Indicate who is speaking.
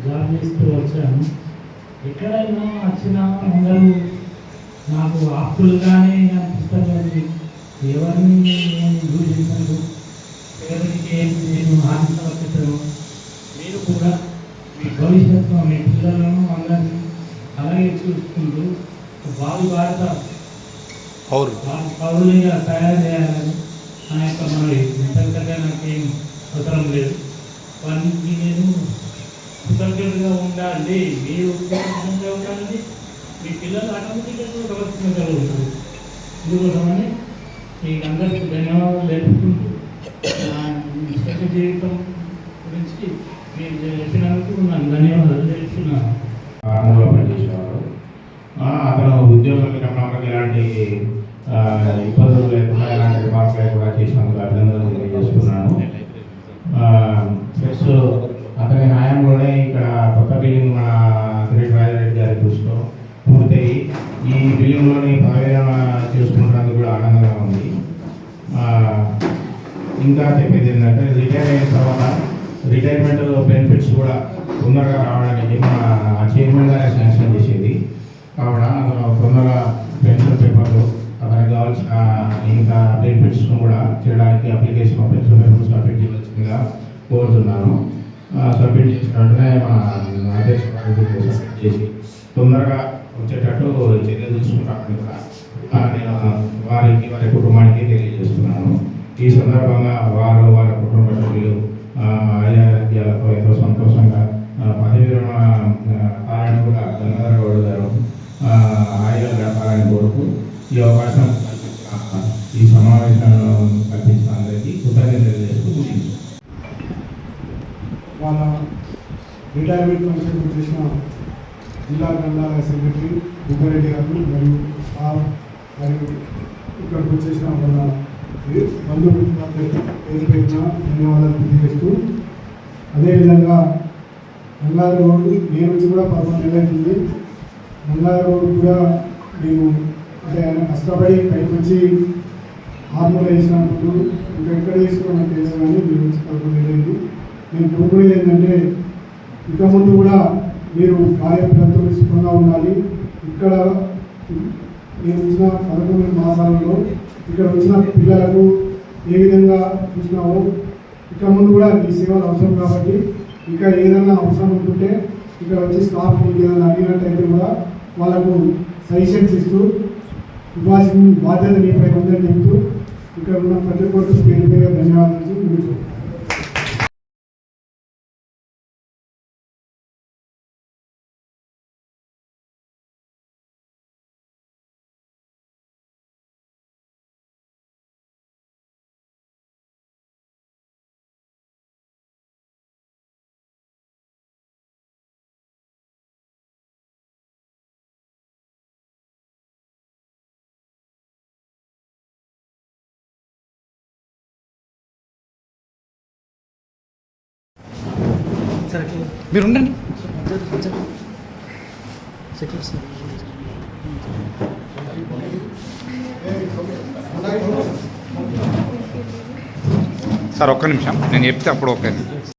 Speaker 1: Job చేస్తూ వచ్చాను. ఎక్కడైనా వచ్చినా అందరూ నాకు ఆప్తులుగానే అనిపిస్తారు కానీ ఎవరిని నేను దూషించను, ఎవరికి నేను హాని తలపెట్టను. మీరు కూడా మీ భవిష్యత్తులో మీ పిల్లలను అందరినీ అలాగే చూసుకుంటూ భారత పౌరులుగా తయారు చేయాలని నా యొక్క మనవి. ఇంతకంటే నాకేం అవసరం లేదు. వారికి నేను కృతజ్ఞతగా ఉండాలి. మీరు కృతజ్ఞతగా ఉండాలని మీ పిల్లలు ఆటోమేటిక్గా ప్రవర్తించగలుగుతారు. ఇందుకోసమని మీకు అందరికీ ధన్యవాదాలు తెలుపుకుంటూ జీవితం గురించి మీరు చెప్పినందుకు నాకు ధన్యవాదాలు తెలుపుతున్నాను.
Speaker 2: పనిచేసేవారు అతను ఉద్యోగం విరమణకు ఎలాంటి ఇబ్బందులు లేకుండా ఎలాంటి రిమార్క్స్ లేకుండా చేసినందుకు అభినందనలు తెలియజేస్తున్నాను. ప్లస్ అతని న్యాయంలోనే ఇక్కడ కొత్త బిల్డింగ్ మన కిరీట్ రాజారెడ్డి గారి దృష్టిలో పూర్తయి ఈ బిల్డింగ్లోని ప్రయోజన చేసుకుంటున్నందుకు కూడా ఆనందంగా ఉంది. ఇంకా చెప్పేది ఏంటంటే రిటైర్ అయిన తర్వాత రిటైర్మెంట్ బెనిఫిట్స్ కూడా తొందరగా రావడానికి మన చైర్మన్ గారే శాంక్షన్ చేసేది. కావున తొందరగా పెన్షన్ పేపర్లు అతనికి కావాల్సిన ఇంకా బెనిఫిట్స్ను కూడా చేయడానికి అప్లికేషన్ పెన్షన్ పేపర్స్ సబ్మిట్ చేయాల్సిందిగా కోరుతున్నాను. సబ్మిట్ చేసిన వెంటనే మన అధ్యక్షుడు చేసి తొందరగా వచ్చేటట్టు చర్యలు తీసుకుంటామని కూడా నేను వారి కుటుంబానికి తెలియజేస్తున్నాను. ఈ సందర్భంగా వారి కుటుంబ సభ్యులు ఆరోగ్యాలతో ఎంతో సంతోషంగా పదవి విరమణ కాలాన్ని కూడా గంగాధర గౌడ్ గారు ఆయుధ వ్యాపారాన్ని కోరుతూ ఈ అవకాశం ఈ సమావేశాలను కల్పించిన అందరికీ కృతజ్ఞతలు తెలియజేస్తూ
Speaker 3: వాళ్ళ రిటైర్మెంట్ ఫంక్షన్ చేసిన జిల్లా గ్రంథాలయ సెక్రటరీ బుద్ధారెడ్డి గారు మరియు స్టాఫ్ మరియు ఇక్కడికి వచ్చేసిన వాళ్ళ బంధుమిత్రులందరికీ పేరు పెట్టిన ధన్యవాదాలు తెలియజేస్తూ, అదేవిధంగా గంగాధర రోడ్డు నేను వచ్చి కూడా 11 నెలలు అవుతుంది. గంగాధర రోడ్డు కూడా నేను అంటే ఆయన కష్టపడి పైకి వచ్చి ఆర్మూలు వేసినప్పుడు ఇంకా ఎక్కడ వేసుకున్నా నాకు తెలియదు కానీ మీరు వచ్చి 11 నెలలు అయింది. నేను కోరుకునేది ఏంటంటే ఇక ముందు కూడా మీరు కార్యక్రమంతో సుఖంగా ఉండాలి. ఇక్కడ నేను వచ్చిన 11 మాసాలలో ఇక్కడ వచ్చిన పిల్లలకు ఏ విధంగా చూసినామో ఇక ముందు కూడా ఈ సేవలు అవసరం కాబట్టి ఇంకా ఏదైనా అవసరం ఉంటుంటే ఇక్కడ వచ్చి స్టాఫ్ మీకు ఏదైనా అడిగినట్టయితే కూడా వాళ్ళకు సజెషన్స్ ఇస్తూ ఇవ్వాల్సిన బాధ్యత మీపై ఉందని చెప్తూ ఇక్కడ ఉన్న ప్రతి ఒక్కరికి పేరు పేరుగా ధన్యవాదాలు ముగించుకుంటాను.
Speaker 4: మీరు ఉండండి. సార్ ఒక్క నిమిషం నేను చెప్తే అప్పుడు ఓకే.